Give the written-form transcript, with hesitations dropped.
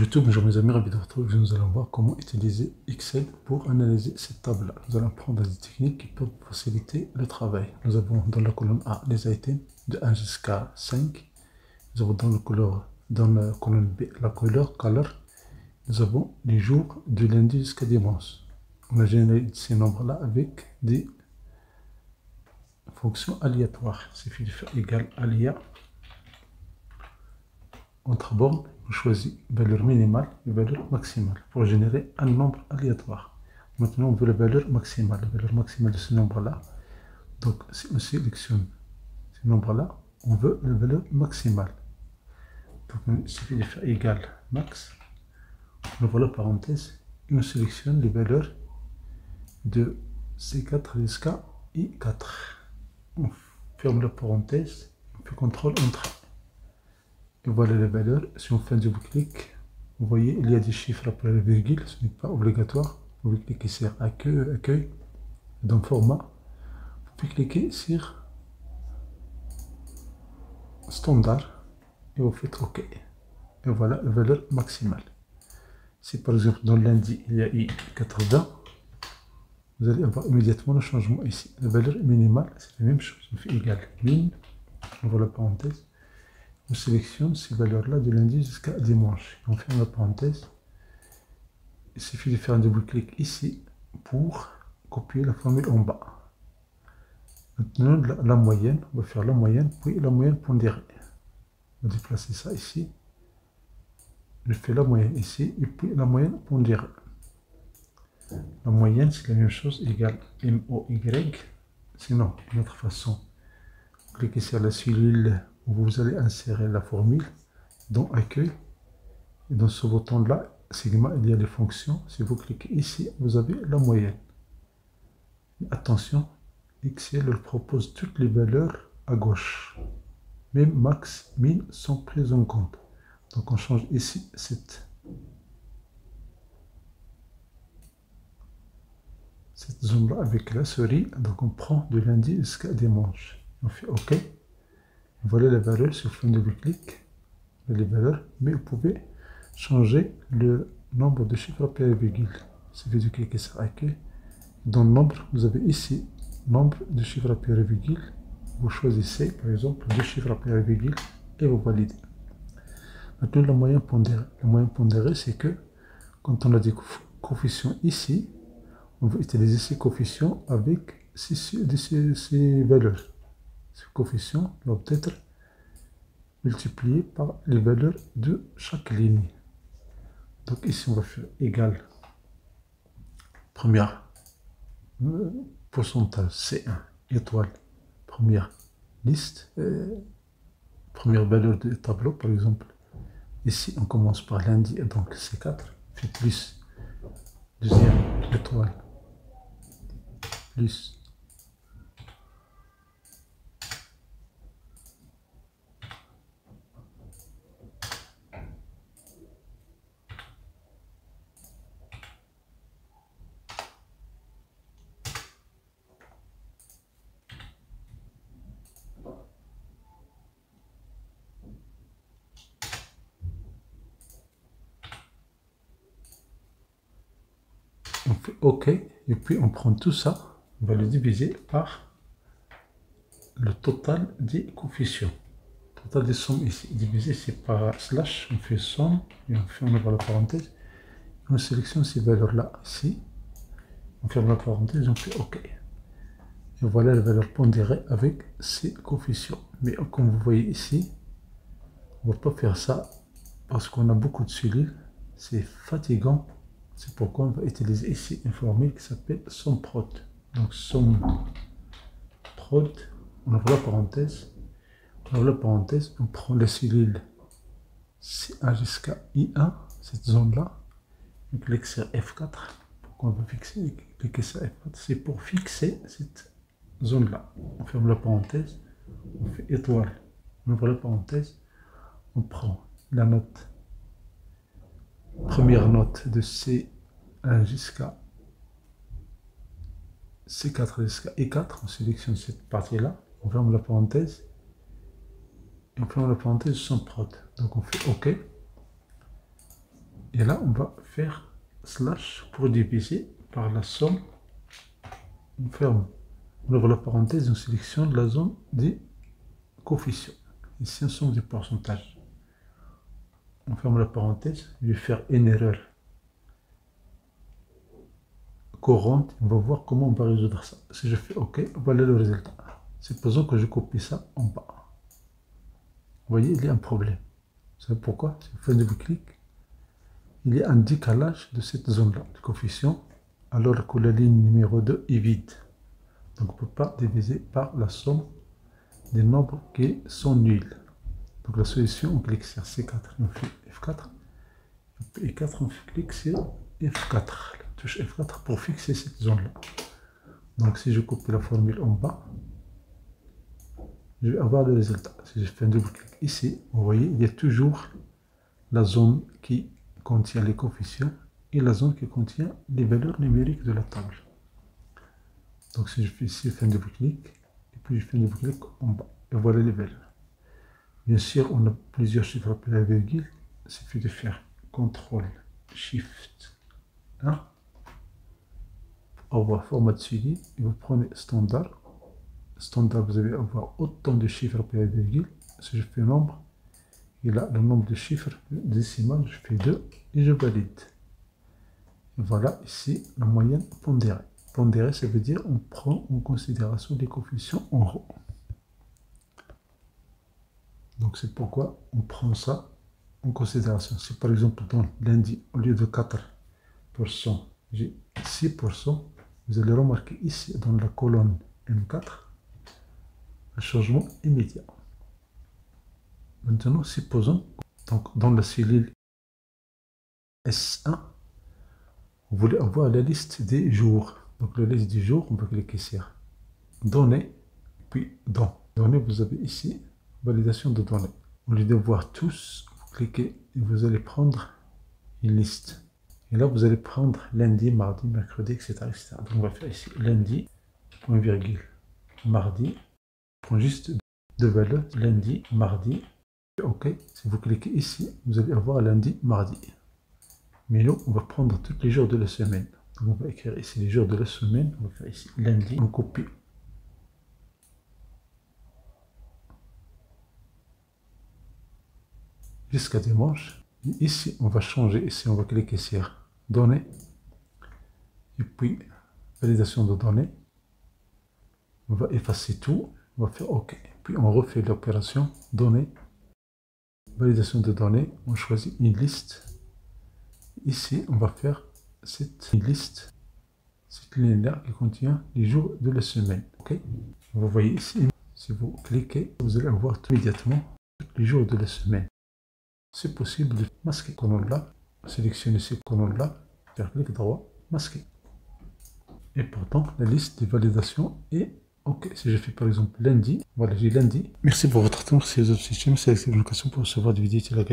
YouTube, bonjour mes amis, ravi de vous retrouver. Nous allons voir comment utiliser Excel pour analyser cette table-là. Nous allons prendre des techniques qui peuvent faciliter le travail. Nous avons dans la colonne A les items de 1 jusqu'à 5. Nous avons dans la colonne B la couleur, color. Nous avons les jours du lundi jusqu'à dimanche. On a généré ces nombres-là avec des fonctions aléatoires. Il suffit de faire égal aléa. Entre bornes, on choisit valeur minimale et valeur maximale pour générer un nombre aléatoire. Maintenant, on veut la valeur maximale de ce nombre-là. Donc, si on sélectionne ce nombre-là, on veut la valeur maximale. Donc, il suffit de faire égal max. On ouvre la parenthèse et on sélectionne les valeurs de C4 jusqu'à I4. On ferme la parenthèse, on fait CTRL Entrée. Et voilà les valeurs. Si on fait un double-clic, vous voyez, il y a des chiffres après la virgule, ce n'est pas obligatoire. Vous pouvez cliquer sur accueil, dans format. Vous pouvez cliquer sur standard et vous faites OK. Et voilà la valeur maximale. Si par exemple dans lundi il y a I80, vous allez avoir immédiatement le changement ici. La valeur minimale, c'est la même chose. On fait égal min, on ouvre la parenthèse. On sélectionne ces valeurs-là de lundi jusqu'à dimanche. On ferme la parenthèse. Il suffit de faire un double-clic ici pour copier la formule en bas. Maintenant, la moyenne, on va faire la moyenne, puis la moyenne pondérée. On va déplacer ça ici. Je fais la moyenne ici, et puis la moyenne pondérée. La moyenne, c'est la même chose, égale MOY. Sinon, une autre façon, cliquez sur la cellule où vous allez insérer la formule dans accueil. Et dans ce bouton-là, sigma, il y a les fonctions. Si vous cliquez ici, vous avez la moyenne. Mais attention, Excel propose toutes les valeurs à gauche. Même max, min sont prises en compte. Donc on change ici cette zone-là avec la souris. Donc on prend de lundi jusqu'à dimanche. On fait OK. Voilà les valeurs, si vous faites un double-clic, les valeurs, mais vous pouvez changer le nombre de chiffres après la virgule. Il suffit de cliquer sur accueil. Dans le nombre, vous avez ici nombre de chiffres après la virgule. Vous choisissez par exemple 2 chiffres après la virgule et vous validez. Maintenant, la moyenne pondérée. La moyenne pondérée, c'est que quand on a des coefficients ici, on va utiliser ces coefficients avec ces valeurs. Ces coefficients doivent être multipliés par les valeurs de chaque ligne. Donc ici, on va faire égal première pourcentage C1 étoile première liste, première valeur du tableau par exemple. Ici, on commence par lundi, donc C4, fait plus deuxième étoile plus on fait OK, et puis on prend tout ça, on va le diviser par le total des coefficients. Le total des sommes ici, divisé c'est par slash, on fait somme, et on ouvre la parenthèse, on sélectionne ces valeurs-là ici, on ferme la parenthèse, on fait OK. Et voilà la valeur pondérée avec ces coefficients. Mais comme vous voyez ici, on ne va pas faire ça parce qu'on a beaucoup de cellules, c'est fatigant. C'est pourquoi on va utiliser ici une formule qui s'appelle SOMPROD. Donc SOMPROD, on ouvre la parenthèse, on prend les cellules C1 jusqu'à I1, cette zone-là, on clique sur F4. Pourquoi on va cliquer sur F4? C'est pour fixer cette zone-là. On ferme la parenthèse, on fait étoile, on ouvre la parenthèse, on prend la note. Première note de C1 jusqu'à C4 jusqu'à E4, on sélectionne cette partie-là, on ferme la parenthèse, et on ferme la parenthèse sans prod. Donc on fait OK. Et là, on va faire slash pour diviser par la somme. On ferme, on ouvre la parenthèse, on sélectionne la zone des coefficients. Ici, on somme des pourcentages. On ferme la parenthèse, je vais faire une erreur courante. On va voir comment on va résoudre ça. Si je fais OK, voilà le résultat. Supposons que je copie ça en bas. Vous voyez, il y a un problème. Vous savez pourquoi? Si vous faites double-clic, il y a un décalage de cette zone-là, de coefficient, alors que la ligne numéro 2 est vide. Donc on ne peut pas diviser par la somme des nombres qui sont nuls. Donc la solution, on clique sur C4, on fait F4, et 4, on clique sur F4, la touche F4 pour fixer cette zone-là. Donc si je copie la formule en bas, je vais avoir le résultat. Si je fais un double-clic ici, vous voyez, il y a toujours la zone qui contient les coefficients et la zone qui contient les valeurs numériques de la table. Donc si je fais ici, je fais un double-clic, et puis je fais un double-clic en bas, et voilà les valeurs. Bien sûr, on a plusieurs chiffres après la virgule, il suffit de faire CTRL SHIFT 1 pour avoir format de suivi, et vous prenez standard. Standard, vous allez avoir autant de chiffres après la virgule. Si je fais nombre, et là, le nombre de chiffres décimal, je fais 2 et je valide. Et voilà ici la moyenne pondérée. Pondérée, ça veut dire on prend en considération les coefficients en haut. Donc c'est pourquoi on prend ça en considération. Si par exemple dans lundi, au lieu de 4%, j'ai 6%, vous allez remarquer ici dans la colonne M4, un changement immédiat. Maintenant, supposons, donc dans la cellule S1, vous voulez avoir la liste des jours. Donc la liste des jours, on peut cliquer sur Données, puis dans Données, vous avez ici validation de données. Au lieu de voir tous, vous cliquez et vous allez prendre une liste. Et là, vous allez prendre lundi, mardi, mercredi, etc. etc. Donc on va faire ici lundi, point virgule, mardi. On prend juste deux valeurs, lundi, mardi. OK, si vous cliquez ici, vous allez avoir lundi, mardi. Mais nous, on va prendre tous les jours de la semaine. Donc on va écrire ici les jours de la semaine. On va faire ici lundi, on copie. Jusqu'à dimanche. Et ici, on va changer. Ici, on va cliquer sur Données. Et puis, validation de données. On va effacer tout. On va faire OK. Puis, on refait l'opération Données. Validation de données. On choisit une liste. Ici, on va faire cette liste. Cette ligne-là qui contient les jours de la semaine. OK. Vous voyez ici, si vous cliquez, vous allez avoir immédiatement tous les jours de la semaine. C'est possible de masquer ce colonne-là, sélectionner ces colonnes-là, faire clic droit, masquer. Et pourtant, la liste de validation est OK. Si je fais par exemple lundi, voilà, j'ai lundi. Merci pour votre attention. Si vous avez une question pour recevoir des vidéos,